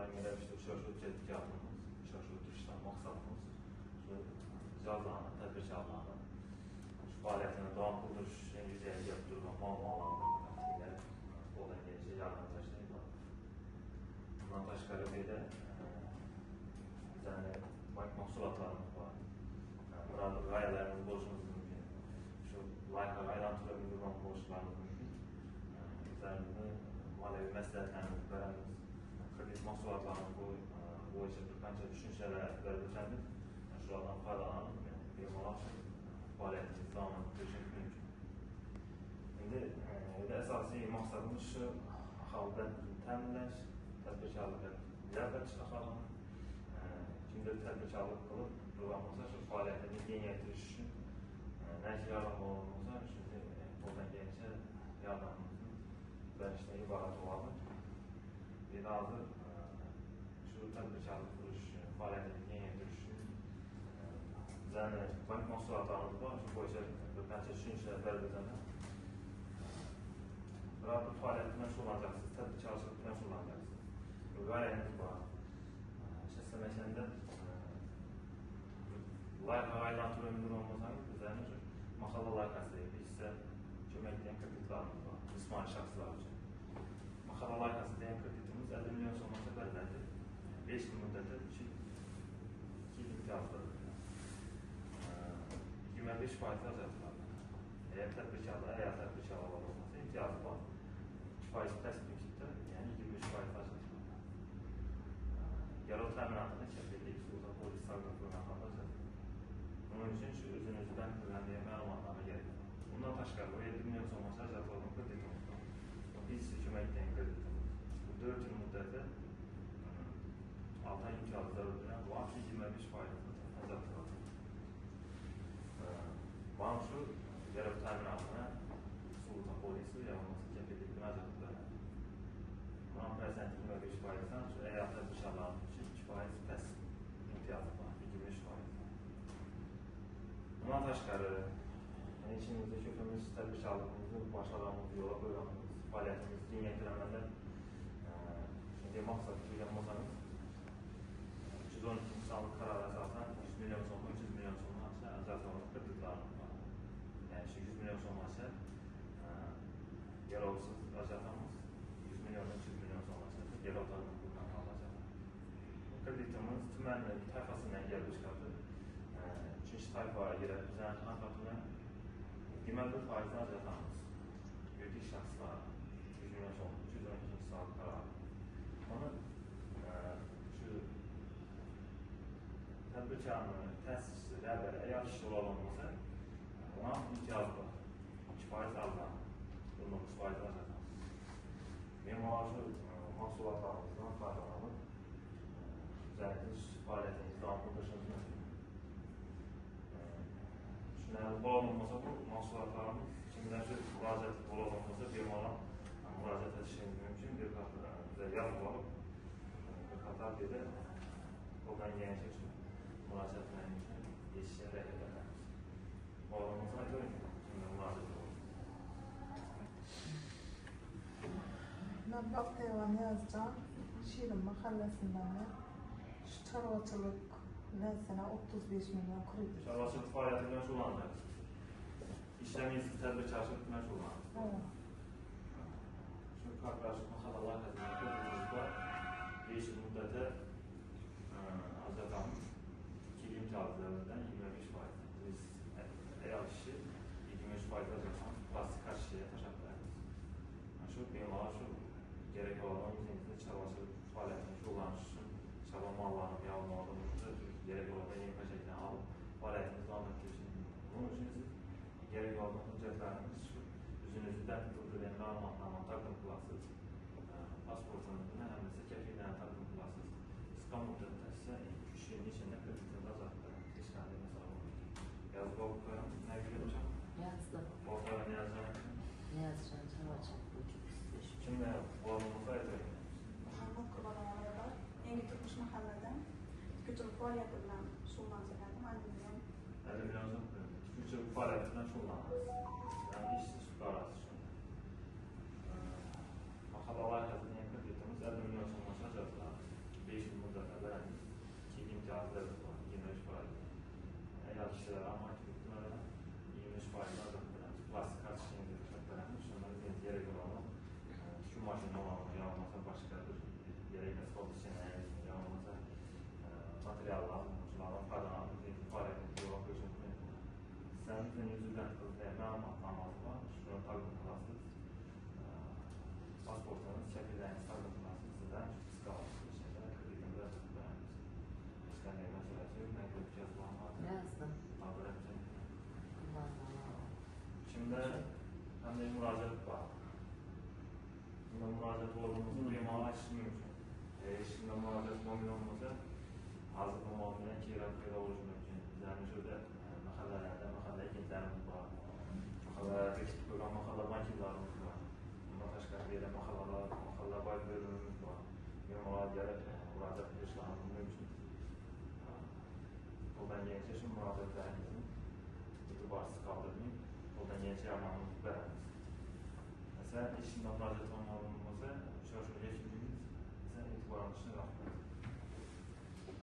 daim elə işte şöhrət tədqiqatımız, şöhrət işləm məqsadımız şu icazlarını, tədbirkarlarını şu fəaliyyətini davam qıldır, yüzəyə yaptırma, mal-mallarını olan gələcək yardımlaşdırma. Bundan başqa bir də bizə bank məhsullarımız var. Burada qayelərimiz borcumuz mümkün. Şu layıqa qaylantıra bildirmə borçlarımız mümkün. Bizlərini maliyyəvi məsləhətlərimiz, verəmiz, kredit məhsullarımız bu işə bir qança düşüncələr veriləcəndir. Şuradan faydalanıb, bir malaq fəaliyyətimiz davam etdirmək mümkün. İndi əsasi məqsadımız şu, xalqın təminləş, tədbirkarlığı ləzzət çıxarmaq, kimdə tədbirkarlıq qılıb, durmamıza şu fəaliyyətini yeniləndiriş üçün nə ki yardım olunmamıza, şimdi oradan gəncə yardımımızın verişdən ibarət olalım. Bir də hazır şu tədbirkarlıq qılış fəaliyyətini yeniləndiriş üçün bizə bank məhsullarımız var, şu boyca bir qança düşüncələr veriləcəkdir. Burada bu fəaliyyətlə məşğul olacaqsınız, tədbirkarlıq məşğul olacaqsınız. Qayəniz var. Şəxsə məsələndə layıqa qaylantıra ümumi olmasanız, bizlərin maxalla layıqası bizə kömək edən kreditlarımız var, ismani şəxslər üçün. Maxalla layıqası deyən kreditimiz 50 milyon olmasa bəlbədir. 5 il müddətdə 2 il imtiyazlıdır. 25% azaltılır. Əgər tədbirkarlar olmasa imtiyazı var. 2% təsbikdə, yəni 25% azaltılır. Yarı təminatını kəfillik, suda polis sağlıqlarına qalacaq. Bunun üçün özünüzdən güvənliyə məlumatlara gerek var. Bundan başqa, o 7 milyon olmasa azaltılır kreditimiz var. Biz kömək edən kreditimiz. Bu 4 il müddətdə 6 ay imtiyazlar ödülən bu an 25% azaltılır. Bank yarı təminatına suda polisi ya olmasa kəfillik müracaatlar. Bunun prezenti 25%'dan şu eyaltlar dışarıdan için 2% pes imtiyazı var, 25%. Bundan başqarı, içimizdə kökümüz, tədbirkarlığımızı, başarımız, yola qoyğanımız, fəaliyyətimizi yeniləməndə şimdi məqsad qılmasanız 312 insanlıq qərara əsasən 100 milyon sonuna, 300 milyon sonuna azaltılmış kreditlarımız var. Yəni 100 milyon sonuna yararsız azaltılmış 100 milyon, 300 milyon sonrası yer otarının buradan alacaq. Kreditimiz tümənli tayfasından gəlib çıxardır. Üçüncü tayfaya girək, bizən xanqatına deməli 1% azaltılmış. Yürütük şəxslər 100 milyon sonrası, 212 saat qarar. Onu şu tədbirkarının təsisi, rəhbəri, əgər işlə olmasa ona imtiyaz var. 2% azaltılmış. 19% azaltılmış. Memarlı mahsullarımızdan faydalanıb üzəriniz fəaliyyətinizi davam qılışınız mümkün. Düşünəli olmasa bu mahsullarımız kimdən müraciət olmasa firmadan müraciət edişiniz mümkün. Bir bizə yazıb alıb bir qatar bir də oradan yeni üçün müraciətlə yetişən rəhbərlərimiz. Olmasa görün kimdən müraciət olub. Ben Baktevan yazacağım. Şirin mahallesinden de şu çarvacılık sene 35 milyon kredi. Çarvacılık faaliyeti meşgul olacaksınız. İşleminizi tədbirkarlıq meşgul olacaksınız. Evet. Şu karşılaşık mahallalar kreditimiz var. 5 yıl müddətə azaltılmış 2 imtiyazlarından 25%. Biz eğer kişi 25% azaltılmış plastik karşıya taşaklarımız. Şu benim şu gerek olan bizimizde çarvacılık faaliyetini kullanış için çaba mallarını yağmalığımızda gerek olan yeni kaçaktan alıp faaliyetimizi devam ettiği için bunun için siz gerek olan hüccetlerimiz şu yüzünüzden tutulduğun məlumatlarla takdim kılasız pasportunuzdan hem de kefilden takdim kılasız kısa müddetdə sizə 3 yılın içində kreditiniz azaltdır. İşğalli mesela olur. Yazıb oğullarım nə biləcəm? Yazdım. Oğullarım ne yazacağım? Ne yazacağım? Çarvacılık ucuz. Kimle oğlumuza edeyim? Muhammed Kurbanlı'ya var. Yeni tutmuş mahalleden tükürçülük faaliyetiyle şullanacağım. 50 milyon tükürçülük faaliyetinden şullanırız. Yani işsiz fukarası için. Mahallalar kazanıyan kreditimiz 50 milyon sonrasına çatırlar. Bunda qanday murojaat bor? Bunda murojaat bo'lganimizda bemalol aytish mumkin. Hech kimda murojaat bo'lmagan bo'lsa, hozir tomon bilan kerak paydo bo'lishi mumkin. Bizlarning shu yerda mahallalarda mahalla agentlarimiz bor. Mahallalarda kitib qo'ygan mahalla vakillarimiz bor. Bundan tashqari mahalla boylarimiz bor. Bemalol kelib murojaat qilishlari mumkin. Qo'ldan kelgancha shu murojaatlaringizni e'tiborsiz qoldirmang. Qo'ldan kelgancha yordamimizni beramiz. Masalan, hech kimdan murojaat olmagan bo'lsa, shoshilinch e'tiborimizni